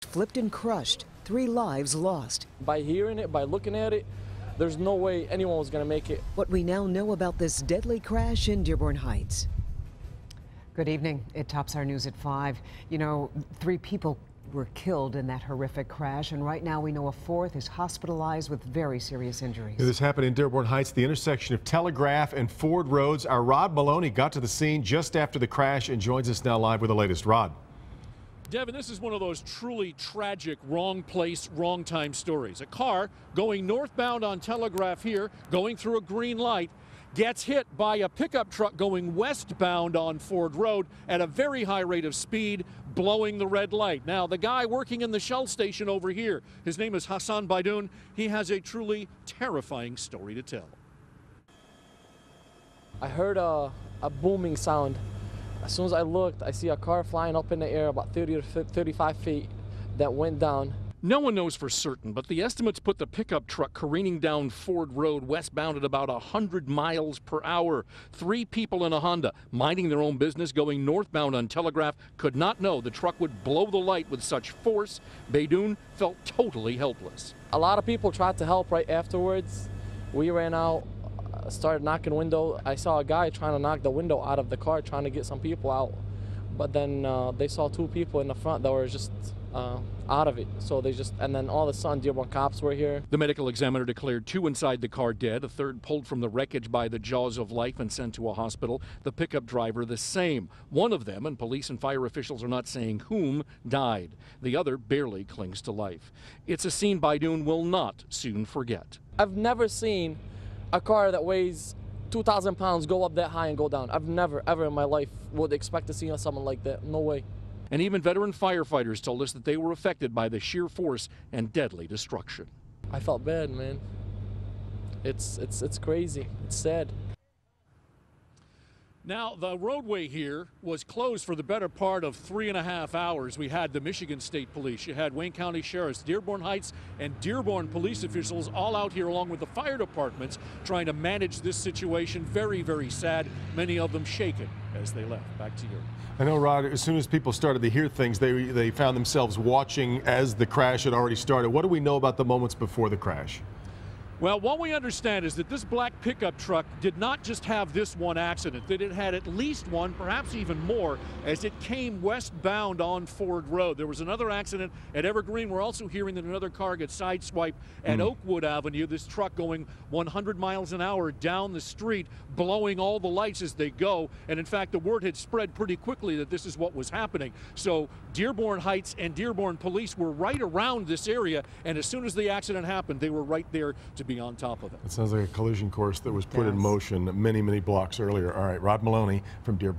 Flipped and crushed, 3 lives lost. By hearing it, by looking at it, there's no way anyone was going to make it. What we now know about this deadly crash in Dearborn Heights. Good evening. It tops our news at 5. You know, 3 people were killed in that horrific crash, and right now we know a 4th is hospitalized with very serious injuries. This happened in Dearborn Heights, the intersection of Telegraph and Ford Roads. Our Rod Maloney got to the scene just after the crash and joins us now live with the latest. Rod. Devin, this is one of those truly tragic wrong place, wrong time stories. A car going northbound on Telegraph here, going through a green light, gets hit by a pickup truck going westbound on Ford Road at a very high rate of speed, blowing the red light. Now, the guy working in the Shell station over here, his name is Hassan Baidoun. He has a truly terrifying story to tell. I heard a booming sound. As soon as I looked, I see a car flying up in the air about 30 to 35 feet that went down. No one knows for certain, but the estimates put the pickup truck careening down Ford Road westbound at about 100 miles per hour. 3 people in a Honda, minding their own business, going northbound on Telegraph, could not know the truck would blow the light with such force. Baidoun felt totally helpless. A lot of people tried to help right afterwards. We ran out, started knocking window. I saw a guy trying to knock the window out of the car, trying to get some people out. But then they saw 2 people in the front that were just out of it. So and then all of a sudden Dearborn cops were here. The medical examiner declared 2 inside the car dead, a 3rd pulled from the wreckage by the jaws of life and sent to a hospital. The pickup driver the same. One of them, and police and fire officials are not saying whom, died. The other barely clings to life. It's a scene Baidoun will not soon forget. I've never seen a car that weighs 2,000 pounds go up that high and go down. I've never, ever in my life would expect to see something like that. No way. And even veteran firefighters told us that they were affected by the sheer force and deadly destruction. I felt bad, man. It's crazy. It's sad. Now, the roadway here was closed for the better part of 3.5 hours. We had the Michigan State Police, you had Wayne County Sheriffs, Dearborn Heights, and Dearborn police officials all out here along with the fire departments trying to manage this situation. Very, very sad. Many of them shaken as they left. Back to you. I know, Rod, as soon as people started to hear things, they found themselves watching as the crash had already started. What do we know about the moments before the crash? Well, what we understand is that this black pickup truck did not just have this one accident, that it had at least one, perhaps even more, as it came westbound on Ford Road. There was another accident at Evergreen. We're also hearing that another car got sideswiped at Oakwood Avenue, this truck going 100 miles an hour down the street, blowing all the lights as they go. And in fact, the word had spread pretty quickly that this is what was happening. So Dearborn Heights and Dearborn police were right around this area, and as soon as the accident happened, they were right there to be on top of it. It sounds like a collision course that was put in motion many, many blocks earlier. All right, Rod Maloney from Dearborn.